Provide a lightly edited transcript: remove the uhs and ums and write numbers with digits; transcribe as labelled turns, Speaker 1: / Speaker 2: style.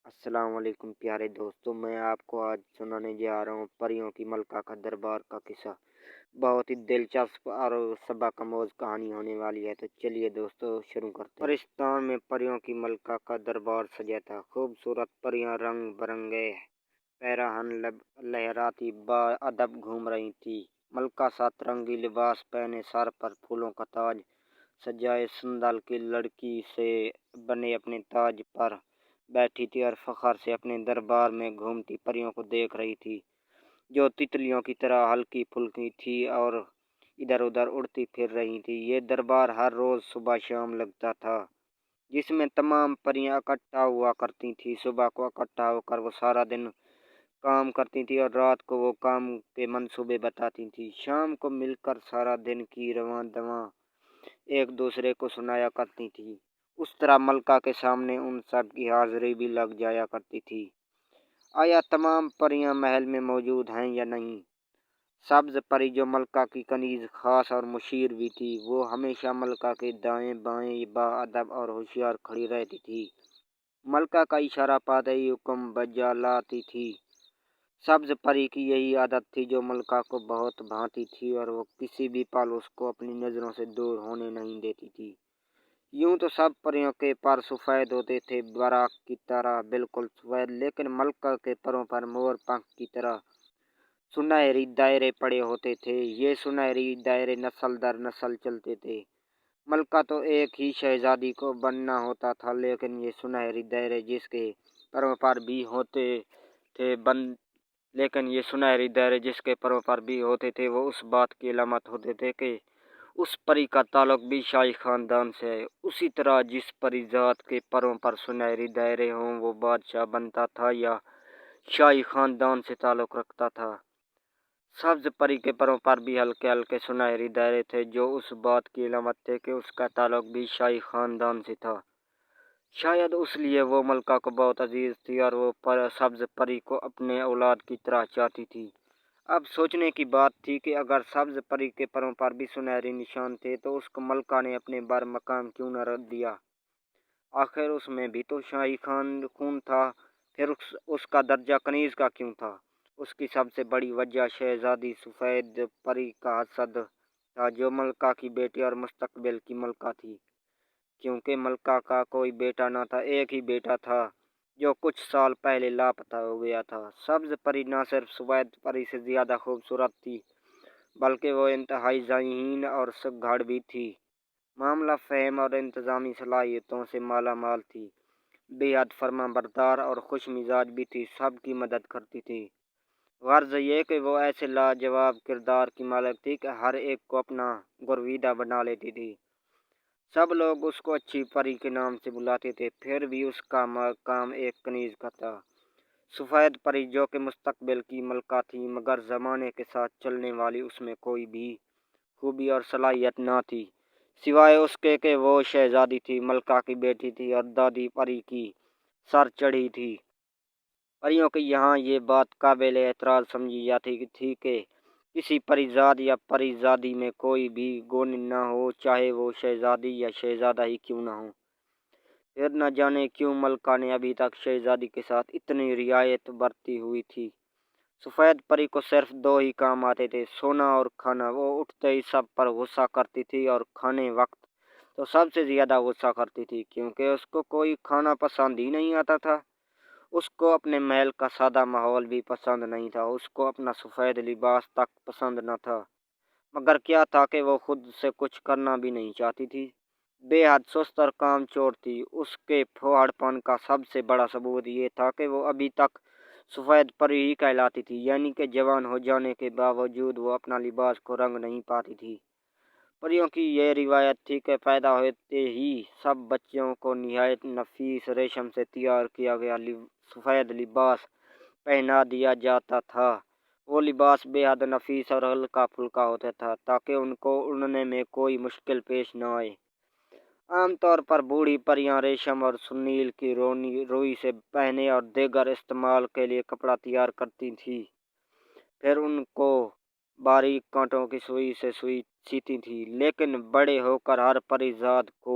Speaker 1: السلام علیکم پیارے دوستوں، میں آپ کو آج سنانے جا رہا ہوں پریوں کی ملکہ کا دربار کا قصہ۔ بہت ہی دلچسپ اور سبق آموز کہانی ہونے والی ہے، تو چلیے دوستوں شروع کرتے ہیں۔ پرستان میں پریوں کی ملکہ کا دربار سجا تھا۔ خوبصورت پریاں رنگ برنگے پیراہن لہراتی با ادب گھوم رہی تھی۔ ملکہ سات رنگی لباس پہنے، سر پر پھولوں کا تاج سجائے، سندل کی لڑکی سے بنے اپنے تاج پر بیٹھی تھی اور فخر سے اپنے دربار میں گھومتی پریوں کو دیکھ رہی تھی، جو تتلیوں کی طرح ہلکی پھلکی تھی اور ادھر ادھر اڑتی پھر رہی تھی۔ یہ دربار ہر روز صبح شام لگتا تھا، جس میں تمام پریاں اکٹھا ہوا کرتی تھی۔ صبح کو اکٹھا ہو کر وہ سارا دن کام کرتی تھی اور رات کو وہ کام کے منصوبے بتاتی تھی۔ شام کو مل کر سارا دن کی رواں دواں ایک دوسرے کو سنایا کرتی تھی۔ اس طرح ملکہ کے سامنے ان سب کی حاضری بھی لگ جایا کرتی تھی۔ آیا تمام پریاں محل میں موجود ہیں یا نہیں؟ سبز پری، جو ملکہ کی کنیز خاص اور مشیر بھی تھی، وہ ہمیشہ ملکہ کے دائیں بائیں با ادب اور ہوشیار کھڑی رہتی تھی۔ ملکہ کا اشارہ پاتے ہی حکم بجا لاتی تھی۔ سبز پری کی یہی عادت تھی جو ملکہ کو بہت بھانتی تھی، اور وہ کسی بھی پل اس کو اپنی نظروں سے دور ہونے نہیں دیتی تھی۔ یوں تو سب پریوں کے پر سفید ہوتے تھے، براق کی طرح بالکل سفید، لیکن ملکہ کے پروں پر مور پنکھ کی طرح سنہری دائرے پڑے ہوتے تھے۔ یہ سنہری دائرے نسل در نسل چلتے تھے۔ ملکہ تو ایک ہی شہزادی کو بننا ہوتا تھا، لیکن یہ سنہری دائرے جس کے پروں پر بھی ہوتے تھے وہ اس بات کی علامت ہوتے تھے کہ اس پری کا تعلق بھی شاہی خاندان سے ہے۔ اسی طرح جس پری ذات کے پروں پر سنہری دائرے ہوں وہ بادشاہ بنتا تھا یا شاہی خاندان سے تعلق رکھتا تھا۔ سبز پری کے پروں پر بھی ہلکے ہلکے سنہری دائرے تھے، جو اس بات کی علامت تھے کہ اس کا تعلق بھی شاہی خاندان سے تھا۔ شاید اس لیے وہ ملکہ کو بہت عزیز تھی اور وہ سبز پری کو اپنے اولاد کی طرح چاہتی تھی۔ اب سوچنے کی بات تھی کہ اگر سبز پری کے پروں پر بھی سنہری نشان تھے تو اس کو ملکہ نے اپنے بر مقام کیوں نہ رکھ دیا؟ آخر اس میں بھی تو شاہی خون تھا، پھر اس کا درجہ کنیز کا کیوں تھا؟ اس کی سب سے بڑی وجہ شہزادی سفید پری کا حسد تھا، جو ملکہ کی بیٹی اور مستقبل کی ملکہ تھی۔ کیونکہ ملکہ کا کوئی بیٹا نہ تھا، ایک ہی بیٹا تھا جو کچھ سال پہلے لاپتہ ہو گیا تھا۔ سبز پری نہ صرف سفید پری سے زیادہ خوبصورت تھی، بلکہ وہ انتہائی ذہین اور سگھڑ بھی تھی۔ معاملہ فہم اور انتظامی صلاحیتوں سے مالا مال تھی، بے حد فرما بردار اور خوش مزاج بھی تھی، سب کی مدد کرتی تھی۔ غرض یہ کہ وہ ایسے لاجواب کردار کی مالک تھی کہ ہر ایک کو اپنا گرویدہ بنا لیتی تھی۔ سب لوگ اس کو اچھی پری کے نام سے بلاتے تھے، پھر بھی اس کا مقام ایک کنیز کا تھا۔ سفید پری جو کہ مستقبل کی ملکہ تھی، مگر زمانے کے ساتھ چلنے والی، اس میں کوئی بھی خوبی اور صلاحیت نہ تھی سوائے اس کے کہ وہ شہزادی تھی، ملکہ کی بیٹی تھی اور دادی پری کی سر چڑھی تھی۔ پریوں کے یہاں یہ بات قابل اعتراض سمجھی جاتی تھی کہ کسی پری زاد یا پری زادی میں کوئی بھی گن نہ ہو، چاہے وہ شہزادی یا شہزادہ ہی کیوں نہ ہو۔ پھر نہ جانے کیوں ملکہ نے ابھی تک شہزادی کے ساتھ اتنی رعایت برتی ہوئی تھی۔ سفید پری کو صرف دو ہی کام آتے تھے، سونا اور کھانا۔ وہ اٹھتے ہی سب پر غصہ کرتی تھی اور کھانے وقت تو سب سے زیادہ غصہ کرتی تھی، کیونکہ اس کو کوئی کھانا پسند ہی نہیں آتا تھا۔ اس کو اپنے محل کا سادہ ماحول بھی پسند نہیں تھا، اس کو اپنا سفید لباس تک پسند نہ تھا، مگر کیا تھا کہ وہ خود سے کچھ کرنا بھی نہیں چاہتی تھی۔ بے حد سست اور کام چور تھی۔ اس کے پھوہڑ پن کا سب سے بڑا ثبوت یہ تھا کہ وہ ابھی تک سفید پری ہی کہلاتی تھی، یعنی کہ جوان ہو جانے کے باوجود وہ اپنا لباس کو رنگ نہیں پاتی تھی۔ پریوں کی یہ روایت تھی کہ پیدا ہوتے ہی سب بچوں کو نہایت نفیس ریشم سے تیار کیا گیا سفید لباس پہنا دیا جاتا تھا۔ وہ لباس بے حد نفیس اور ہلکا پھلکا ہوتا تھا تاکہ ان کو اڑنے میں کوئی مشکل پیش نہ آئے۔ عام طور پر بوڑھی پریاں ریشم اور سنیل کی روئی سے پہنے اور دیگر استعمال کے لیے کپڑا تیار کرتی تھیں، پھر ان کو باریک کانٹوں کی سوئی سے سیتی تھیں۔ لیکن بڑے ہو کر ہر پری ذات کو